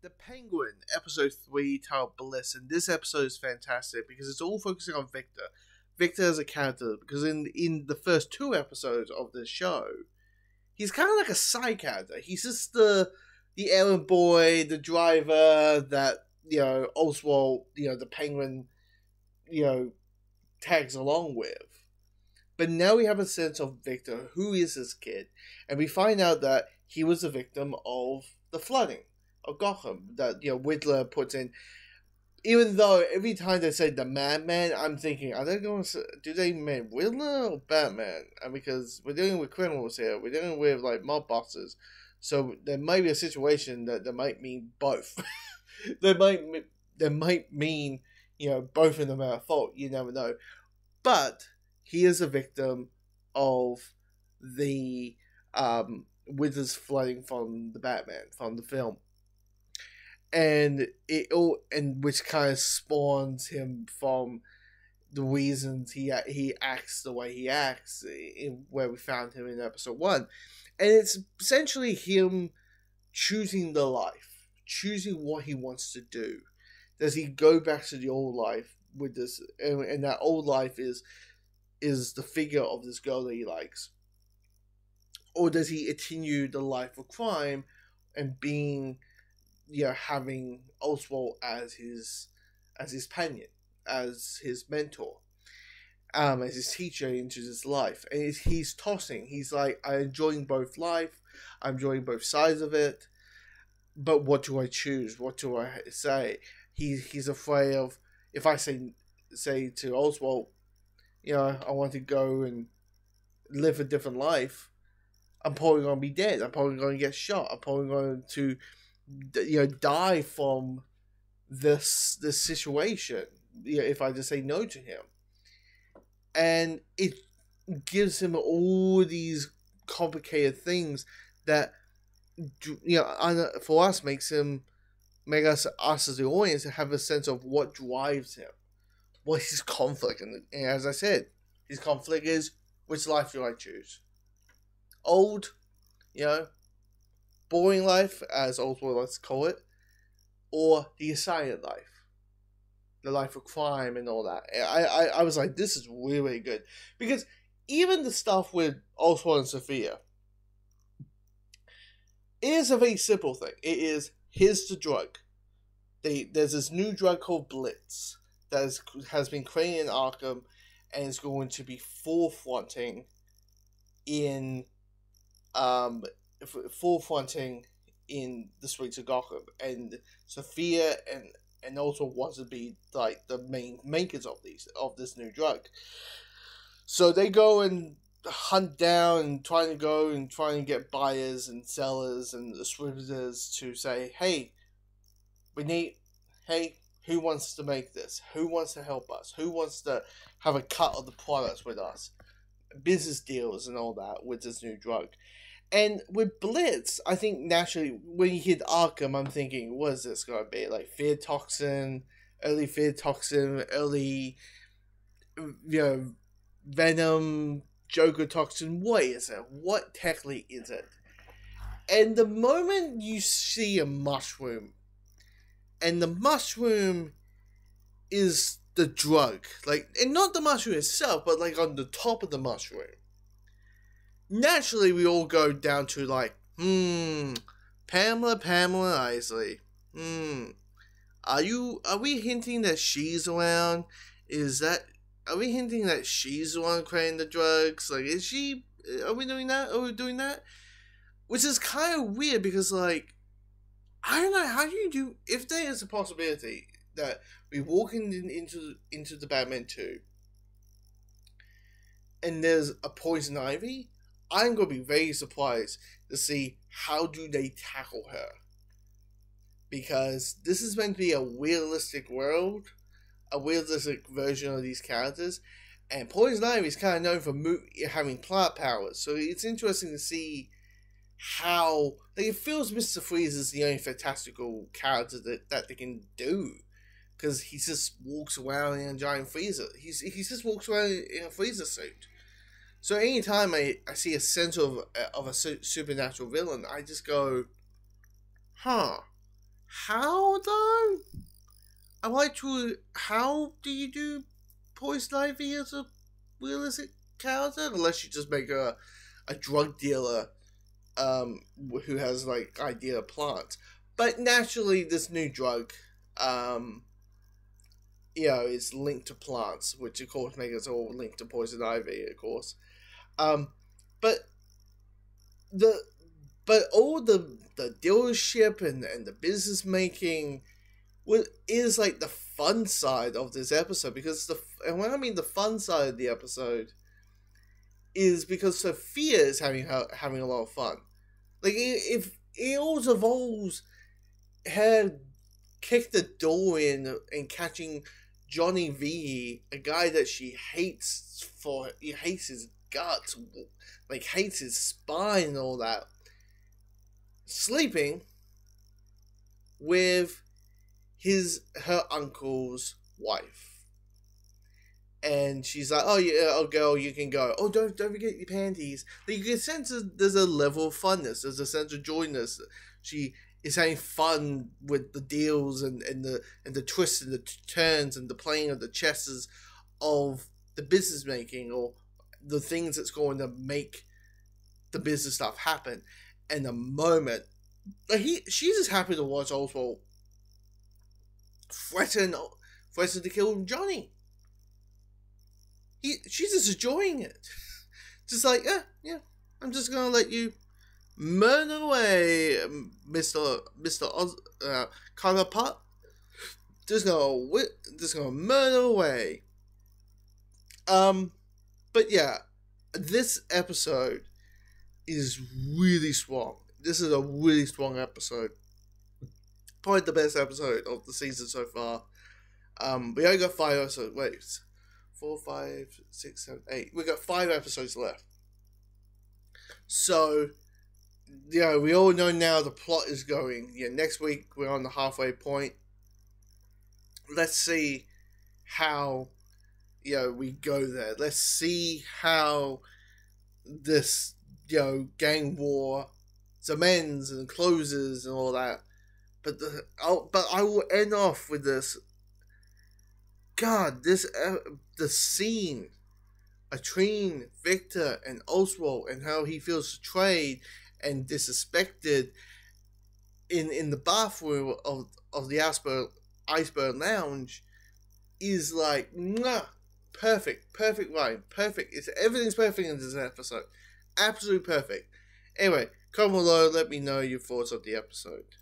The Penguin, episode 3, titled Bliss, and this episode is fantastic because it's all focusing on Victor. Victor as a character, because in the first two episodes of this show, he's kind of like a side character. He's just the errand boy, the driver that, Oswald, the Penguin, tags along with. But now we have a sense of Victor, who is this kid, and we find out that he was a victim of the flooding of Gotham that Whittler puts in. Even though every time they say the Madman, I'm thinking, are they going to do they mean Whittler or Batman? And because we're dealing with criminals here, we're dealing with like mob bosses, so there might be a situation that might mean both. They might mean both of them are at fault. You never know, but he is a victim of the Whittler's flooding from the Batman from the film. And which kind of spawns him from the reasons he acts the way he acts, where we found him in episode 1, and it's essentially him choosing the life, choosing what he wants to do. Does he go back to the old life with this, and that old life is the figure of this girl that he likes, or does he continue the life of crime and being having Oswald as his companion, as his mentor, as his teacher into his life, and he's tossing. He's like, I'm enjoying both life, I'm enjoying both sides of it, but what do I choose? What do I say? He's afraid of, if I say to Oswald, I want to go and live a different life, I'm probably going to be dead. I'm probably going to get shot. I'm probably going to die from this situation if I just say no to him. And it gives him all these complicated things that for us make us as the audience have a sense of what drives him, what his conflict. And as I said, his conflict is, which life do I choose? Old, boring life, as Oswald likes to call it, or the exciting life, the life of crime and all that. I was like, this is really, really good, because even the stuff with Oswald and Sophia, it is a very simple thing. It is, here's the drug. There's this new drug called Bliss that has been created in Arkham and is going to be forefronting in the streets of Gotham, and Sophia and also wants to be like the main makers of this new drug. So they go and hunt down and trying to get buyers and sellers and distributors to say, hey, who wants to make this? Who wants to help us? Who wants to have a cut of the products with us? Business deals and all that with this new drug. And with Blitz, I think naturally when you hit Arkham, I'm thinking, what is this going to be? Like fear toxin, early Venom, Joker toxin. What is it? What technically is it? And the moment you see a mushroom, and the mushroom is the drug, and not the mushroom itself, but on the top of the mushroom, naturally we all go down to Pamela Isley. Are we hinting that she's around? Are we hinting that she's the one creating the drugs? Is she? Are we doing that? Are we doing that? Which is kind of weird because I don't know, how do you do, if there is a possibility that we walk into the Batman 2 and there's a Poison Ivy, I'm going to be very surprised to see how do they tackle her. Because this is meant to be a realistic world, a realistic version of these characters, and Poison Ivy is kind of known for having plot powers, so it's interesting to see how, it feels Mr. Freeze is the only fantastical character that they can do, because he just walks around in a giant freezer. He just walks around in a freezer suit. So anytime I see a sense of a supernatural villain, I just go, how I like to. How do you do Poison Ivy as a realistic character? Unless you just make a drug dealer who has like idea plants. But naturally, this new drug, is linked to plants, which of course makes us all linked to Poison Ivy, of course. But the all the dealership and the business making is like the fun side of this episode, because and when I mean the fun side of the episode is because Sophia is having a lot of fun. Like if it always involves her kick the door in and catching Johnny V, a guy that she hates hates his guts, like hates his spine and all that, sleeping with her uncle's wife. And she's like, "Oh yeah, oh girl, you can go. Oh, don't forget your panties." Like, you can sense there's a level of funness. There's a sense of joyness. She is having fun with the deals and the twists and the turns and the playing of the chesses of the business making, or the things that's going to make the business stuff happen. And the moment, like she's just happy to watch Oswald threaten to kill Johnny. She's just enjoying it. Just like, yeah, I'm just gonna let you murder away, Mr. Carter Putt. Just gonna murder away. But yeah, this episode is really strong. This is a really strong episode. Probably the best episode of the season so far. We only got 5 episodes. Wait, 4, 5, 6, 7, 8. We got 5 episodes left. So, we all know now the plot is going. Next week we're on the halfway point. Let's see how we go there. Let's see how this gang war amends and closes and all that. But I will end off with this. God, the scene between Victor and Oswald, and how he feels betrayed and disrespected in the bathroom of the Iceberg Lounge is like, perfect line, perfect. Everything's perfect in this episode, absolutely perfect. Anyway, comment below, let me know your thoughts of the episode.